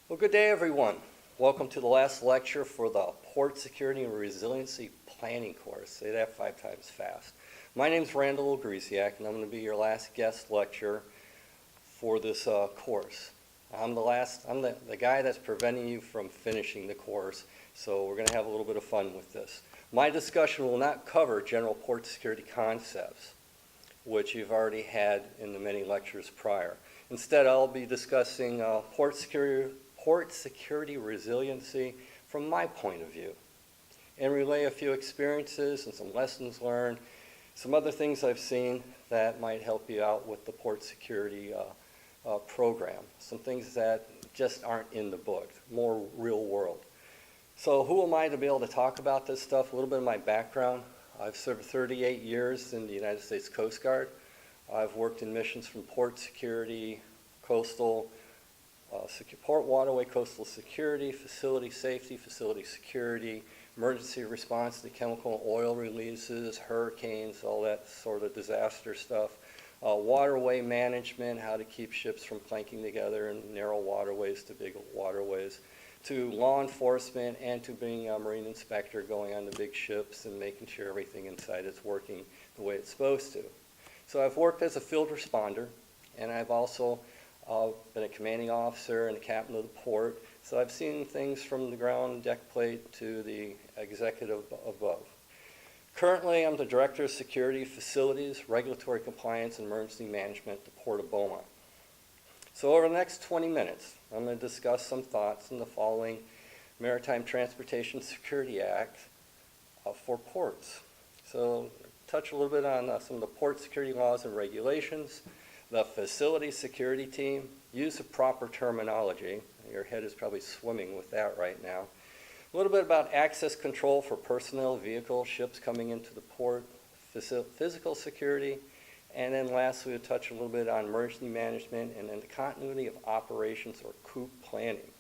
Well, good day, everyone. Welcome to the last lecture for the Port Security and Resiliency Planning course. Say that 5 times fast. My name is Randall Ogrysiak, and I'm going to be your last guest lecturer for this course. I'm the guy that's preventing you from finishing the course, so we're going to have a little bit of fun with this. My discussion will not cover general port security concepts, which you've already had in the many lectures prior. Instead, I'll be discussing port security resiliency from my point of view, and relay a few experiences and some lessons learned, some other things I've seen that might help you out with the port security program, some things that just aren't in the book, more real world. So who am I to be able to talk about this stuff? A little bit of my background. I've served 38 years in the United States Coast Guard. I've worked in missions from port security, coastal, port waterway coastal security, facility safety, facility security, emergency response to chemical and oil releases, hurricanes, all that sort of disaster stuff, waterway management, how to keep ships from clanking together in narrow waterways to big waterways, to law enforcement, and to being a marine inspector going on the big ships and making sure everything inside is working the way it's supposed to. So I've worked as a field responder, and I've also been a commanding officer and a captain of the port. So I've seen things from the ground deck plate to the executive above. Currently, I'm the Director of Security, Facilities, Regulatory Compliance, and Emergency Management at the Port of Beaumont. So over the next 20 minutes, I'm going to discuss some thoughts on the following Maritime Transportation Security Act for ports. So touch a little bit on some of the port security laws and regulations, the facility security team, use of proper terminology. Your head is probably swimming with that right now. A little bit about access control for personnel, vehicles, ships coming into the port, physical security, and then lastly we'll touch a little bit on emergency management and then the continuity of operations or COOP planning.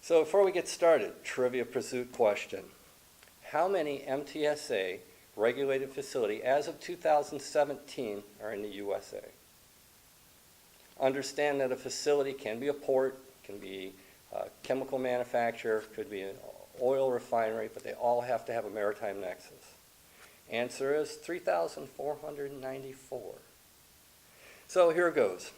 So before we get started, trivia pursuit question. How many MTSA regulated facilities as of 2017 are in the USA? Understand that a facility can be a port, can be a chemical manufacturer, could be an oil refinery, but they all have to have a maritime nexus. Answer is 3,494. So here it goes.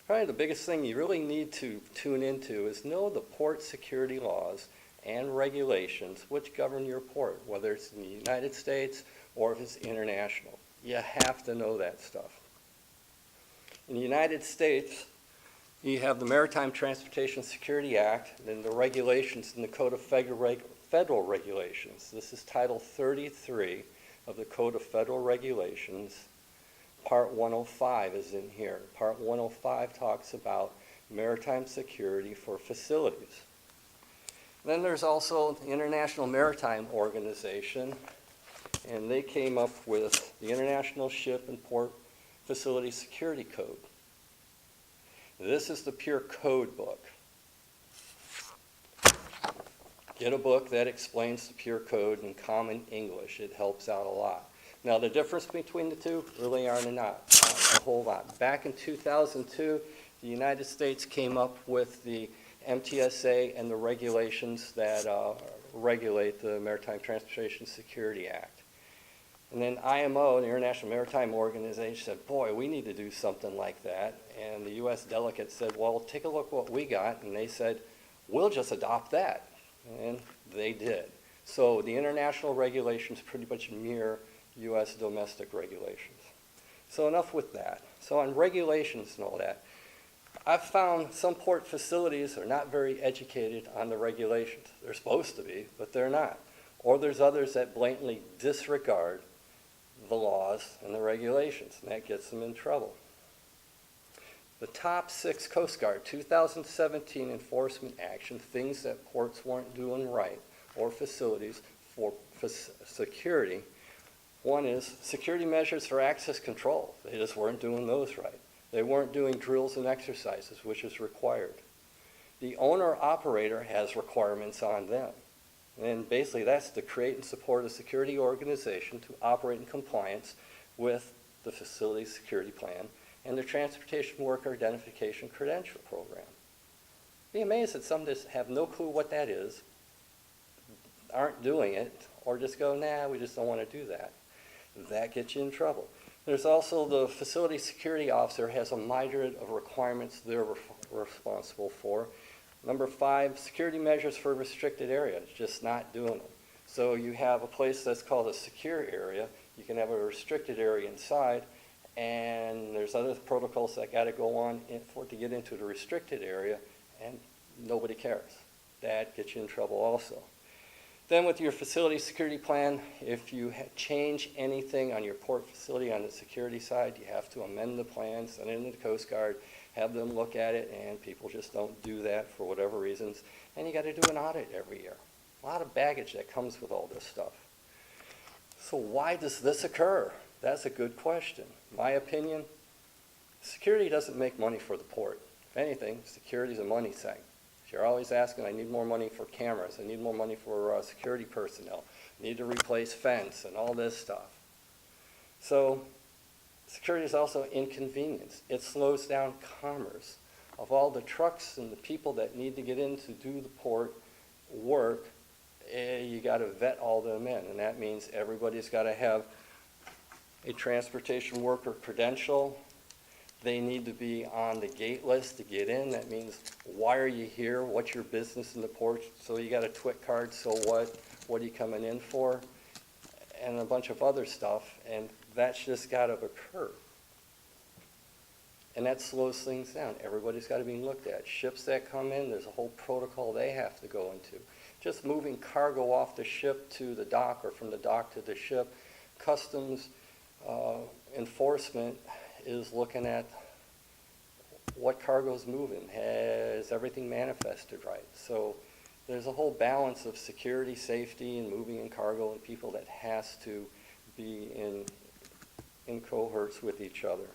Probably the biggest thing you really need to tune into is know the port security laws and regulations which govern your port, whether it's in the United States or if it's international. You have to know that stuff. In the United States, you have the Maritime Transportation Security Act and the regulations in the Code of Federal Regulations. This is Title 33 of the Code of Federal Regulations. Part 105 is in here. Part 105 talks about maritime security for facilities. Then there's also the International Maritime Organization, and they came up with the International Ship and Port Facility Security Code. This is the pure code book. Get a book that explains the pure code in common English. It helps out a lot. Now the difference between the two really aren't not a whole lot. Back in 2002, the United States came up with the MTSA and the regulations that regulate the Maritime Transportation Security Act. And then IMO, the International Maritime Organization, said, boy, we need to do something like that. And the U.S. delegate said, well, take a look what we got. And they said, we'll just adopt that. And they did. So the international regulations pretty much mirror U.S. domestic regulations. So enough with that. So on regulations and all that, I've found some port facilities are not very educated on the regulations. They're supposed to be, but they're not. Or there's others that blatantly disregard the laws and the regulations, and that gets them in trouble. The top 6 Coast Guard 2017 enforcement action, things that ports weren't doing right, or facilities for security. One is security measures for access control. They just weren't doing those right. They weren't doing drills and exercises, which is required. The owner-operator has requirements on them. And basically that's to create and support a security organization to operate in compliance with the facility security plan and the Transportation Worker Identification Credential Program. Be amazed that some just have no clue what that is, aren't doing it, or just go, nah, we just don't want to do that. That gets you in trouble. There's also the facility security officer has a myriad of requirements they're responsible for. Number 5, security measures for restricted areas, just not doing them. So you have a place that's called a secure area. You can have a restricted area inside, and there's other protocols that got to go on to get into the restricted area, and nobody cares. That gets you in trouble also. Then with your facility security plan, if you change anything on your port facility on the security side, you have to amend the plan, send it into the Coast Guard, have them look at it, and people just don't do that for whatever reasons. And you got to do an audit every year. A lot of baggage that comes with all this stuff. So why does this occur? That's a good question. My opinion, security doesn't make money for the port. If anything, security is a money thing. You're always asking, I need more money for cameras, I need more money for security personnel, I need to replace fence and all this stuff. So security is also inconvenience. It slows down commerce. Of all the trucks and the people that need to get in to do the port work, you got to vet all them in, and that means everybody's got to have a transportation worker credential. They need to be on the gate list to get in. That means, why are you here? What's your business in the port? So you got a TWIC card, so what? What are you coming in for? And a bunch of other stuff, and that's just got to occur. And that slows things down. Everybody's got to be looked at. Ships that come in, there's a whole protocol they have to go into. Just moving cargo off the ship to the dock or from the dock to the ship, customs enforcement is looking at what cargo is moving. Has everything manifested right? So there's a whole balance of security, safety, and moving in cargo and people that has to be in cohorts with each other.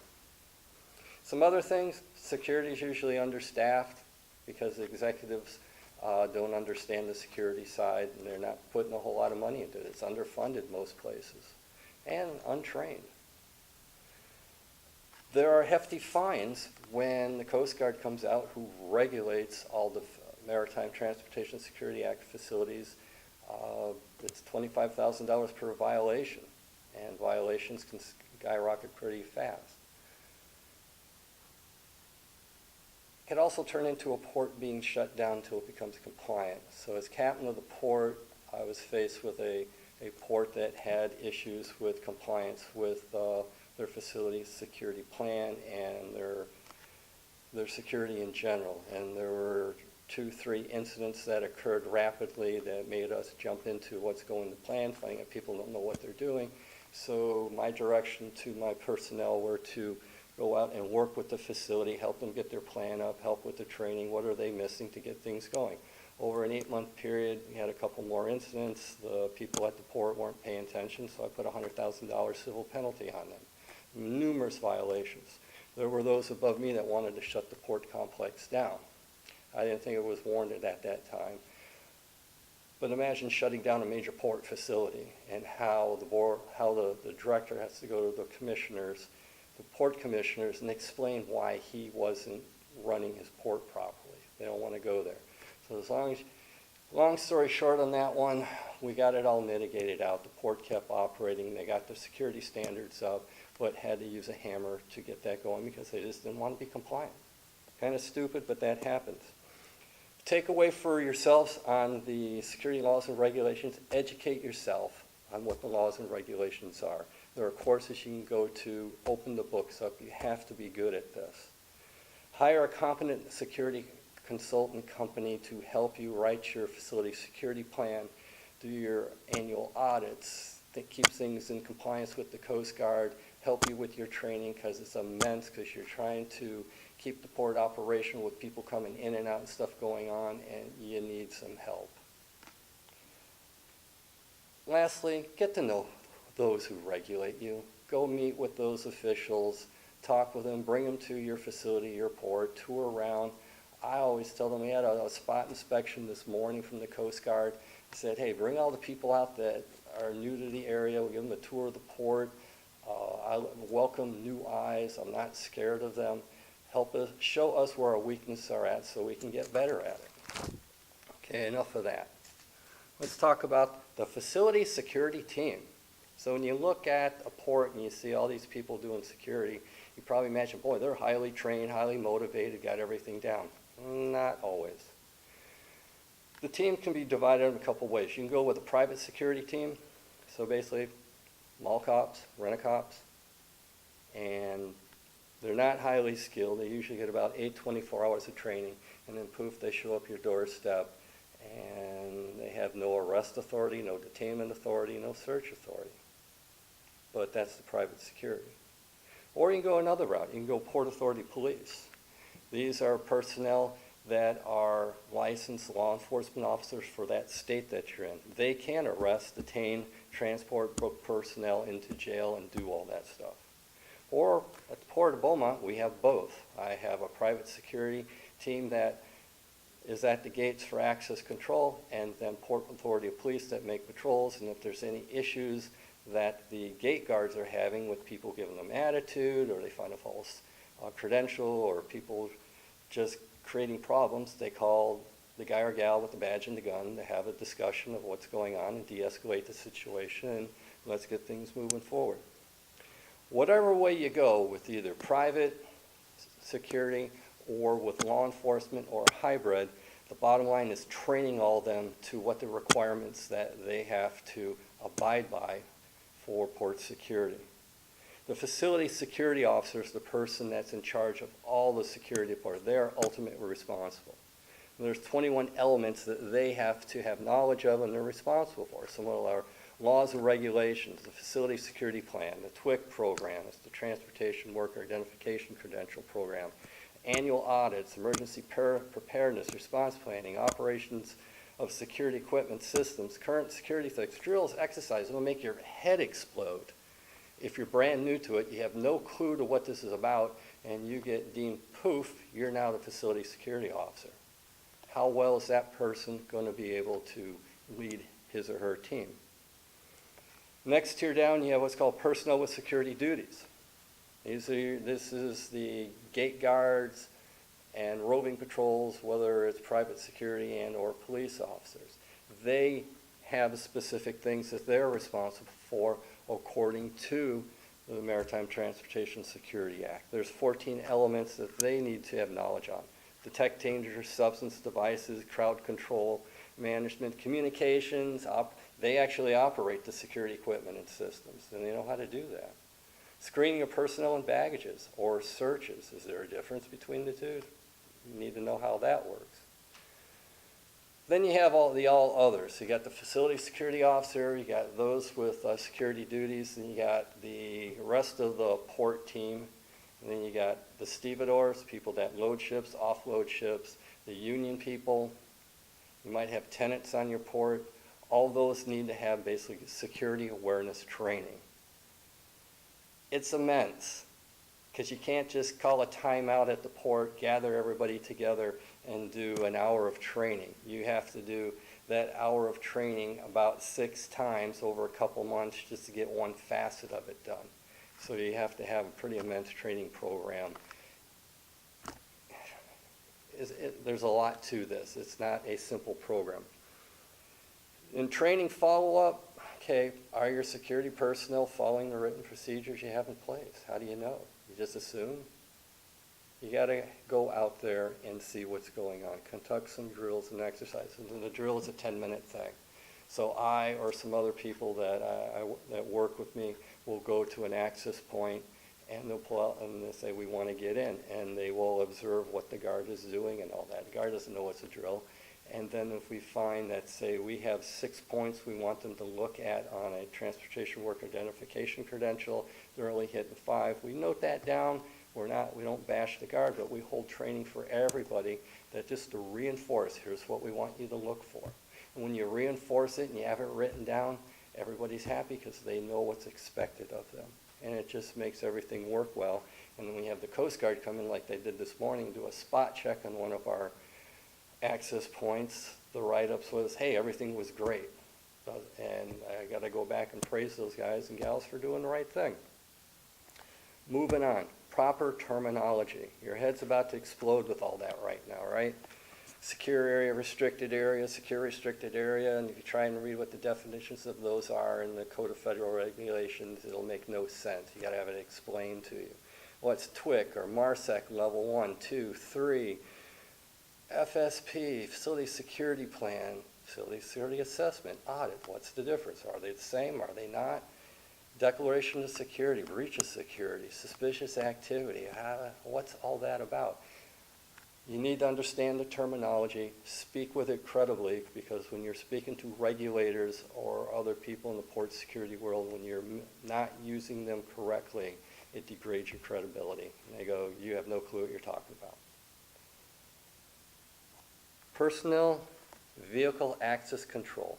Some other things, security is usually understaffed because the executives don't understand the security side and they're not putting a whole lot of money into it. It's underfunded most places and untrained. There are hefty fines when the Coast Guard comes out, who regulates all the Maritime Transportation Security Act facilities. It's $25,000 per violation, and violations can skyrocket pretty fast. It could also turn into a port being shut down until it becomes compliant. So as captain of the port, I was faced with a port that had issues with compliance with their facility security plan and their security in general. And there were 2-3 incidents that occurred rapidly that made us jump into what's going to plan, finding that people don't know what they're doing. So my direction to my personnel were to go out and work with the facility, help them get their plan up, help with the training, what are they missing to get things going. Over an 8-month period, we had a couple more incidents. The people at the port weren't paying attention, so I put a $100,000 civil penalty on them. Numerous violations. There were those above me that wanted to shut the port complex down. I didn't think it was warranted at that time. But imagine shutting down a major port facility and how the director has to go to the commissioners, the port commissioners, and explain why he wasn't running his port properly. They don't want to go there. So long story short on that one, we got it all mitigated out. The port kept operating. They got the security standards up, but had to use a hammer to get that going because they just didn't want to be compliant. Kind of stupid, but that happens. Takeaway for yourselves on the security laws and regulations: educate yourself on what the laws and regulations are. There are courses you can go to, open the books up. You have to be good at this. Hire a competent security consultant company to help you write your facility security plan, do your annual audits, keep things in compliance with the Coast Guard, help you with your training because it's immense because you're trying to keep the port operational with people coming in and out and stuff going on, and you need some help. Lastly, get to know those who regulate you. Go meet with those officials, talk with them, bring them to your facility, your port, tour around. I always tell them, we had a spot inspection this morning from the Coast Guard. I said, hey, bring all the people out that are new to the area. We'll give them a tour of the port. I welcome new eyes. I'm not scared of them. help us, show us where our weaknesses are at so we can get better at it. Okay, enough of that. Let's talk about the facility security team. So when you look at a port and you see all these people doing security, you probably imagine, boy, they're highly trained, highly motivated, got everything down. Not always. The team can be divided in a couple ways. You can go with a private security team, so basically mall cops, rent-a-cops, and they're not highly skilled. They usually get about 24 hours of training, and then poof, they show up your doorstep, and they have no arrest authority, no detainment authority, no search authority. But that's the private security. Or you can go another route. You can go Port Authority Police. These are personnel that are licensed law enforcement officers for that state that you're in. They can arrest, detain, transport personnel into jail and do all that stuff. Or at the Port of Beaumont, we have both. I have a private security team that is at the gates for access control, and then Port Authority of Police that make patrols, and if there's any issues that the gate guards are having with people giving them attitude, or they find a false credential, or people just creating problems, they call the guy or gal with the badge and the gun to have a discussion of what's going on and de-escalate the situation, and let's get things moving forward. Whatever way you go with either private security or with law enforcement or hybrid, the bottom line is training all of them to what the requirements that they have to abide by for port security. The facility security officer is the person that's in charge of all the security of port. They are ultimately responsible. And there's 21 elements that they have to have knowledge of and they're responsible for. Some of our laws and regulations, the facility security plan, the TWIC program, it's the Transportation Worker Identification Credential program, annual audits, emergency preparedness, response planning, operations of security equipment systems, current security threats, drills, exercises. It'll make your head explode. If you're brand new to it, you have no clue to what this is about, and you get deemed poof, you're now the facility security officer. How well is that person going to be able to lead his or her team? Next tier down, you have what's called personnel with security duties. This is the gate guards and roving patrols, whether it's private security and or police officers. They have specific things that they're responsible for according to the Maritime Transportation Security Act. There's 14 elements that they need to have knowledge on. Detect dangerous substance devices, crowd control, management, communications. They actually operate the security equipment and systems, and they know how to do that. Screening of personnel and baggages or searches. Is there a difference between the two? You need to know how that works. Then you have all others. You got the facility security officer, you got those with security duties, and you got the rest of the port team, and then you got the stevedores, people that load ships, offload ships, the union people. You might have tenants on your port. All those need to have basically security awareness training. It's immense, because you can't just call a timeout at the port, gather everybody together, and do an hour of training. You have to do that hour of training about 6 times over a couple months just to get one facet of it done. So you have to have a pretty immense training program. There's a lot to this. It's not a simple program. In training follow-up, okay, are your security personnel following the written procedures you have in place? How do you know? You just assume? You got to go out there and see what's going on. Conduct some drills and exercises. And the drill is a 10-minute thing. So I or some other people that work with me will go to an access point, and they'll pull out and they'll say, we want to get in. And they will observe what the guard is doing and all that. The guard doesn't know it's a drill. And then if we find that, say, we have 6 points we want them to look at on a transportation worker identification credential, they're only hitting 5. We note that down. We don't bash the guard, but we hold training for everybody that just to reinforce, here's what we want you to look for. And when you reinforce it and you have it written down, everybody's happy because they know what's expected of them. And it just makes everything work well. And then we have the Coast Guard come in like they did this morning, do a spot check on one of our access points. The write-ups was, hey, everything was great. And I got to go back and praise those guys and gals for doing the right thing. Moving on. Proper terminology. Your head's about to explode with all that right now, right? Secure area, secure restricted area, and if you try and read what the definitions of those are in the Code of Federal Regulations, it'll make no sense. You gotta have it explained to you. What's TWIC or MARSEC level 1, 2, 3, FSP, Facility Security Plan, Facility Security Assessment, Audit. What's the difference? Are they the same? Are they not? Declaration of security, breach of security, suspicious activity. What's all that about? You need to understand the terminology, speak with it credibly, because when you're speaking to regulators or other people in the port security world, when you're not using them correctly, it degrades your credibility. And they go, you have no clue what you're talking about. Personnel vehicle access control.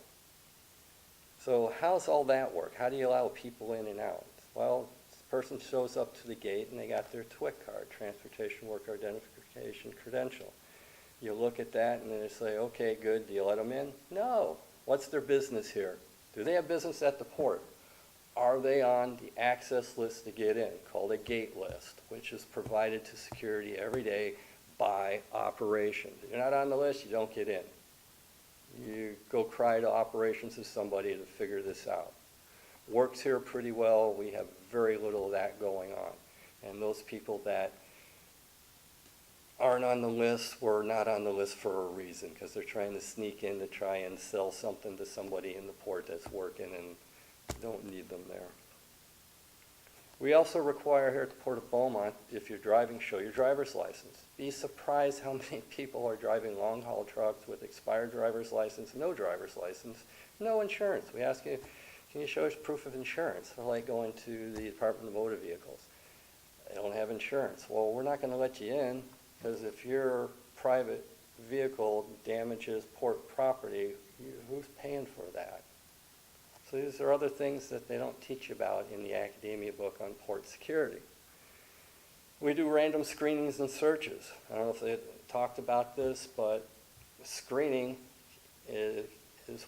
So how's all that work? How do you allow people in and out? Well, this person shows up to the gate and they got their TWIC card, Transportation Worker Identification Credential. You look at that and then they say, okay, good, do you let them in? No. What's their business here? Do they have business at the port? Are they on the access list to get in, called a gate list, which is provided to security every day by operations? If you're not on the list, you don't get in. You go cry to operations of somebody to figure this out. Works here pretty well. We have very little of that going on. And those people that aren't on the list were not on the list for a reason, because they're trying to sneak in to try and sell something to somebody in the port that's working and don't need them there. We also require here at the Port of Beaumont, if you're driving, show your driver's license. Be surprised how many people are driving long-haul trucks with expired driver's license, no driver's license, no insurance. We ask you, can you show us proof of insurance? They're like going to the Department of Motor Vehicles. They don't have insurance. Well, we're not going to let you in, because if your private vehicle damages port property, who's paying for that? So these are other things that they don't teach you about in the academia book on port security. We do random screenings and searches. I don't know if they talked about this, but screening is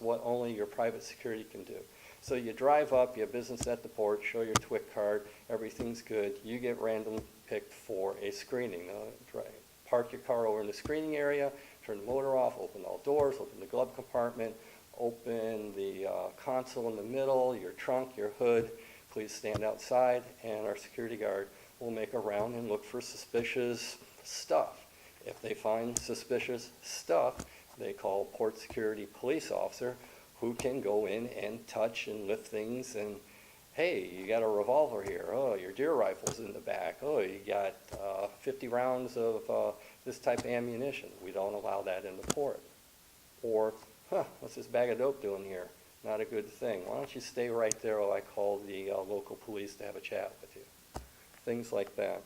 what only your private security can do. So you drive up, you have business at the port, show your TWIC card, everything's good. You get random picked for a screening. Park your car over in the screening area, turn the motor off, open all doors, open the glove compartment, open the console in the middle, your trunk, your hood. Please stand outside, and our security guard will make a round and look for suspicious stuff. If they find suspicious stuff, they call a port security police officer who can go in and touch and lift things and, hey, you got a revolver here. Oh, your deer rifle's in the back. Oh, you got 50 rounds of this type of ammunition. We don't allow that in the port. Or, what's this bag of dope doing here? Not a good thing. Why don't you stay right there while I call the local police to have a chat with you? Things like that.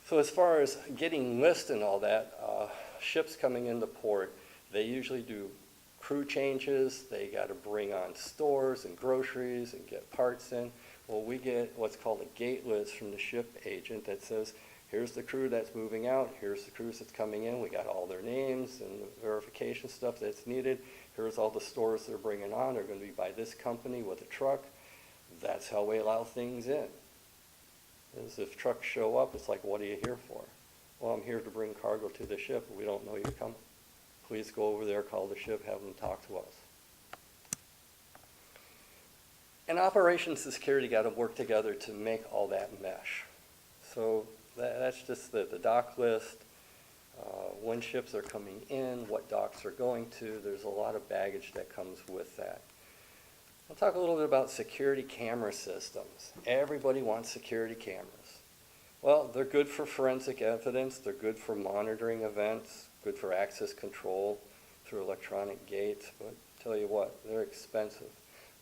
So as far as getting lists and all that, ships coming into port, they usually do crew changes. They got to bring on stores and groceries and get parts in. Well, we get what's called a gate list from the ship agent that says, here's the crew that's moving out, here's the crews that's coming in, we got all their names and the verification stuff that's needed, here's all the stores they're bringing on, they're going to be by this company with a truck. That's how we allow things in. Is if trucks show up, it's like, what are you here for? Well, I'm here to bring cargo to the ship. We don't know you're coming. Please go over there, call the ship, have them talk to us. And operations and security got to work together to make all that mesh. So that's just the dock list, when ships are coming in, what docks are going to. There's a lot of baggage that comes with that. I'll talk a little bit about security camera systems. Everybody wants security cameras. Well, they're good for forensic evidence. They're good for monitoring events, good for access control through electronic gates. But I'll tell you what, they're expensive.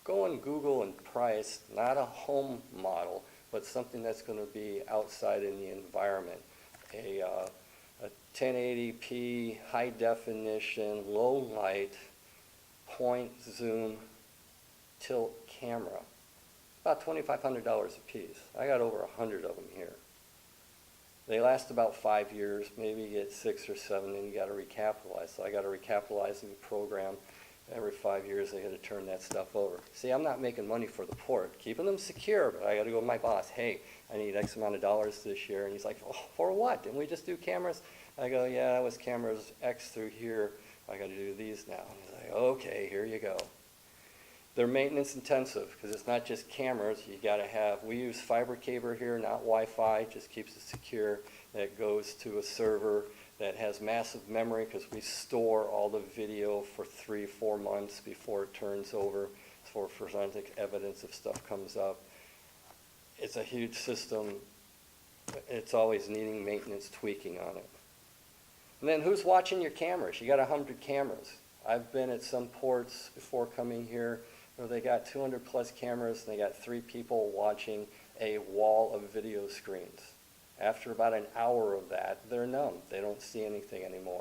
Go on Google and price, not a home model, but something that's going to be outside in the environment. A 1080p, high definition, low light, point zoom, tilt camera. About $2,500 a piece. I got over 100 of them here. They last about 5 years, maybe you get 6 or 7, and you got to recapitalize. So I got a recapitalizing program Every 5 years, they got to turn that stuff over. See, I'm not making money for the port, keeping them secure, but I got to go to my boss, hey, I need X amount of dollars this year. And he's like, oh, for what? Didn't we just do cameras? I go, yeah, that was cameras X through here. I got to do these now. And he's like, okay, here you go. They're maintenance intensive because it's not just cameras. You got to have, we use fiber cable here, not Wi-Fi, just keeps it secure. That goes to a server that has massive memory because we store all the video for 3-4 months before it turns over for forensic evidence if stuff comes up. It's a huge system. It's always needing maintenance, tweaking on it. And then who's watching your cameras? You got 100 cameras. I've been at some ports before coming here where they got 200 plus cameras and they got 3 people watching a wall of video screens. After about an hour of that, they're numb. They don't see anything anymore.